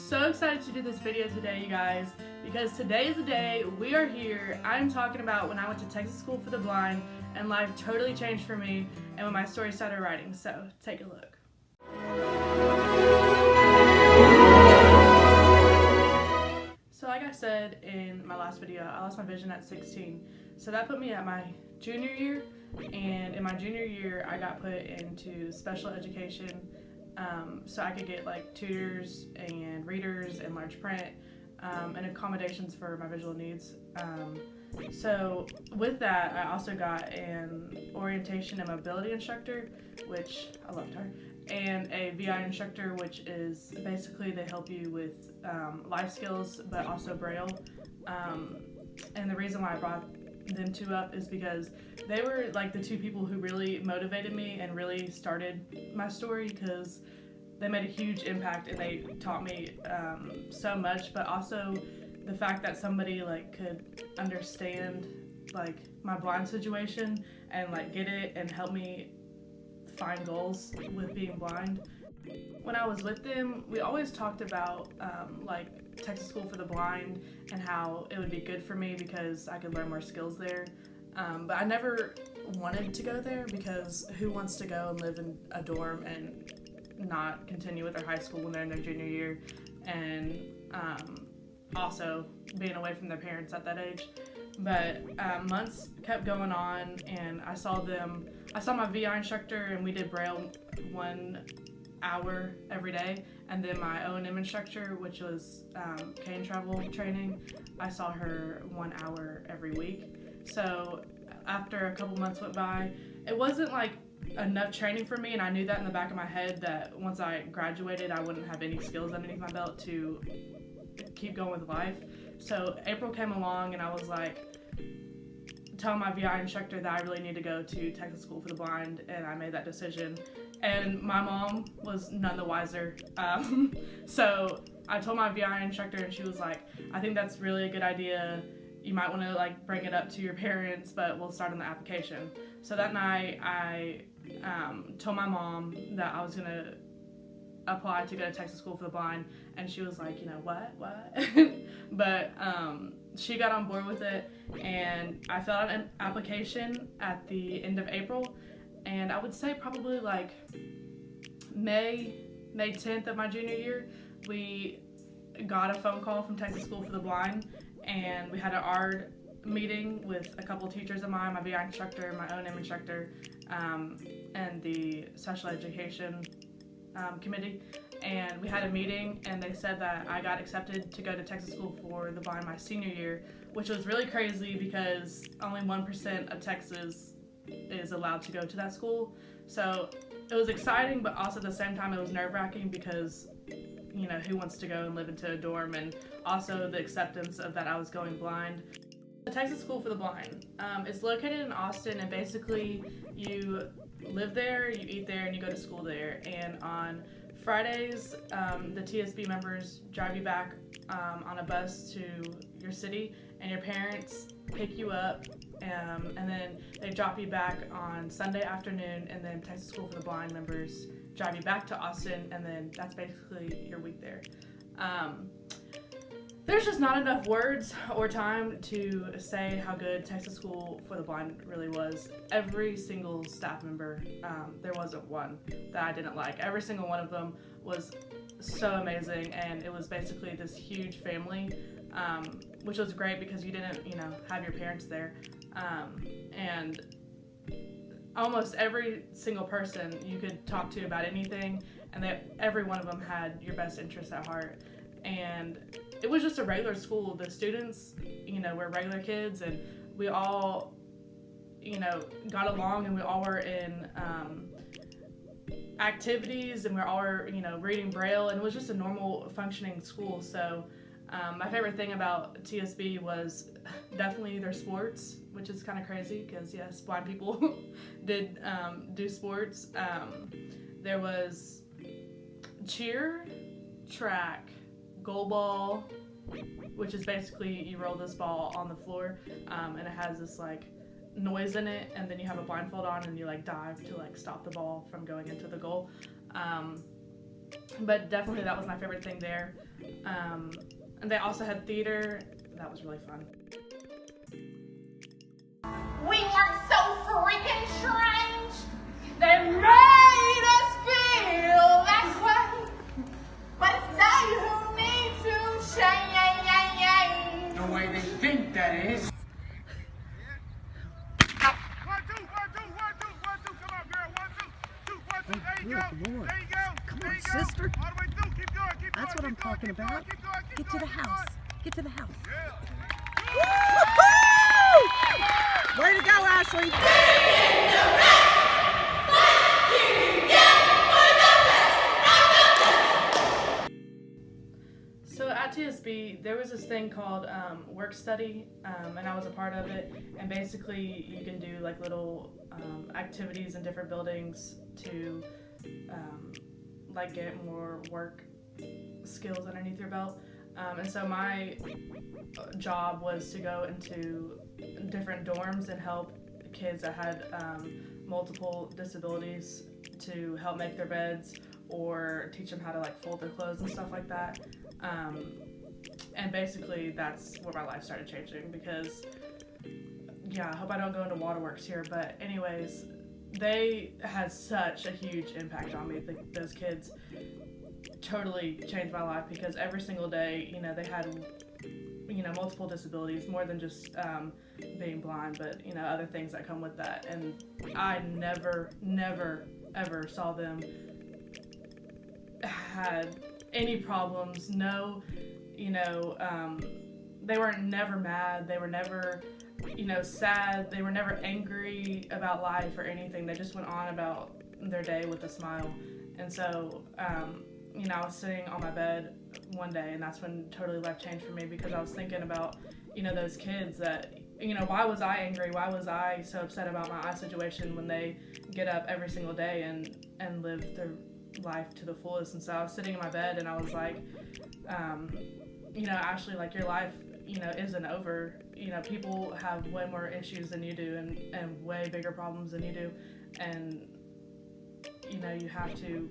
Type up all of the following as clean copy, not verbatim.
so excited to do this video today, you guys, because today is the day we are here. I'm talking about when I went to Texas School for the Blind and life totally changed for me and when my story started writing, so take a look. So like I said in my last video, I lost my vision at 16, so that put me at my junior year, and in my junior year I got put into special education so I could get like tutors and readers and large print and accommodations for my visual needs. So with that, I also got an orientation and mobility instructor, which I loved her, and a VI instructor, which is basically they help you with life skills but also Braille. And the reason why I brought them two up is because they were like the two people who really motivated me and really started my story, because they made a huge impact and they taught me so much, but also the fact that somebody like could understand like my blind situation and like get it and help me find goals with being blind. When I was with them, we always talked about like Texas School for the Blind and how it would be good for me because I could learn more skills there. But I never wanted to go there because who wants to go and live in a dorm and not continue with their high school when they're in their junior year, and also being away from their parents at that age. But months kept going on and I saw my VI instructor and we did Braille 1 hour every day, and then my O&M instructor, which was cane travel training, I saw her 1 hour every week. So after a couple months went by, it wasn't like enough training for me, and I knew that in the back of my head that once I graduated I wouldn't have any skills underneath my belt to keep going with life. So April came along and I was like telling my VI instructor that I really need to go to Texas School for the Blind, and I made that decision. And my mom was none the wiser. So I told my VI instructor and she was like, I think that's really a good idea. You might want to like bring it up to your parents, but we'll start on the application. So that night I told my mom that I was going to apply to go to Texas School for the Blind, and she was like, you know, what? But she got on board with it, and I filled out an application at the end of April, and I would say probably like May 10th of my junior year, we got a phone call from Texas School for the Blind, and we had an ARD meeting with a couple teachers of mine, my VI instructor, my O&M instructor, and the special education committee. And we had a meeting and they said that I got accepted to go to Texas School for the Blind my senior year, which was really crazy because only 1% of Texas is allowed to go to that school. So it was exciting, but also at the same time it was nerve-wracking because, you know, who wants to go and live into a dorm, and also the acceptance of that I was going blind. The Texas School for the Blind, it's located in Austin, and basically you live there, you eat there, and you go to school there. And on Fridays, the TSB members drive you back on a bus to your city, and your parents pick you up, and then they drop you back on Sunday afternoon, and then Texas School for the Blind members drive you back to Austin, and then that's basically your week there. There's just not enough words or time to say how good Texas School for the Blind really was. Every single staff member, there wasn't one that I didn't like. Every single one of them was so amazing, and it was basically this huge family, which was great because you didn't, you know, have your parents there. And almost every single person you could talk to about anything, and every one of them had your best interests at heart. And it was just a regular school. The students, you know, were regular kids, and we all, you know, got along, and we all were in activities, and we all were, you know, reading Braille, and it was just a normal functioning school. So my favorite thing about TSB was definitely their sports, which is kind of crazy because yes, blind people did do sports. There was cheer, track, goal ball, which is basically you roll this ball on the floor, and it has this like noise in it, and then you have a blindfold on and you like dive to like stop the ball from going into the goal. But definitely that was my favorite thing there. And they also had theater. That was really fun. We were so freaking strange. They made us feel that way. But it's they who need to change. The way they think that is. 1, 2, 1, 2, 1, 2, 1, 2. Come on, girl. 1, 2, 2, 1, 2. There you go. Lord. There you go. Come There on, you go. sister. All the way through. Keep going. Keep That's going. what I'm talking keep going, about. Keep going. Keep Get to going, the keep house. going. Get to the house. Yeah. Way to go, Ashley. So at TSB, there was this thing called work study, and I was a part of it. And basically, you can do like little activities in different buildings to like get more work skills underneath your belt. And so my job was to go into different dorms and help kids that had multiple disabilities to help make their beds or teach them how to like fold their clothes and stuff like that. And basically that's where my life started changing because, yeah, I hope I don't go into waterworks here, but anyways, they had such a huge impact on me. Those kids totally changed my life because every single day, you know, they had, you know, multiple disabilities, more than just being blind, but, you know, other things that come with that. And I never, ever saw them had any problems. No, you know, they were never mad. They were never, you know, sad. They were never angry about life or anything. They just went on about their day with a smile. And so, you know, I was sitting on my bed one day, and that's when totally life changed for me because I was thinking about, you know, those kids that, you know, why was I angry? Why was I so upset about my eye situation when they get up every single day and live their life to the fullest? And so I was sitting in my bed and I was like, you know, Ashley, like your life, you know, isn't over. You know, people have way more issues than you do and way bigger problems than you do. And, you know, you have to,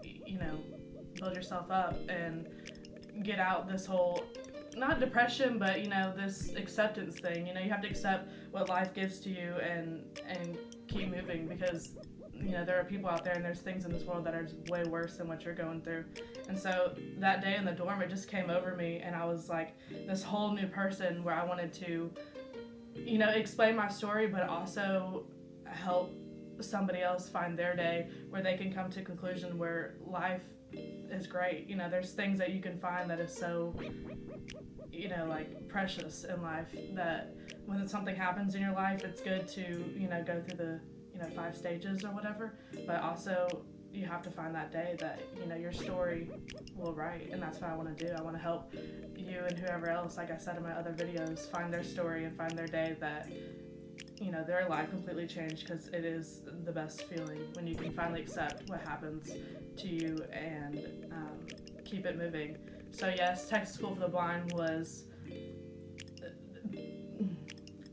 you know, build yourself up and get out this whole, not depression, but, you know, this acceptance thing. You know, you have to accept what life gives to you and keep moving because, you know, there are people out there and there's things in this world that are way worse than what you're going through. And so that day in the dorm, it just came over me and I was like this whole new person where I wanted to, you know, explain my story, but also help somebody else find their day where they can come to a conclusion where life is great. You know, there's things that you can find that is so, you know, like precious in life that when something happens in your life, it's good to, you know, go through the, you know, 5 stages or whatever, but also you have to find that day that, you know, your story will write. And that's what I want to do. I want to help you and whoever else, like I said in my other videos, find their story and find their day that, you know, their life completely changed, because it is the best feeling when you can finally accept what happens to you and keep it moving. So yes, Texas School for the Blind was,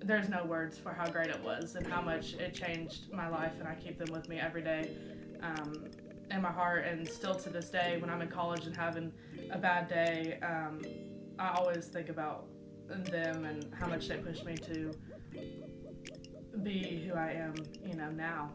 there's no words for how great it was and how much it changed my life, and I keep them with me every day in my heart. And still to this day, when I'm in college and having a bad day, I always think about them and how much they pushed me to be who I am, you know, now.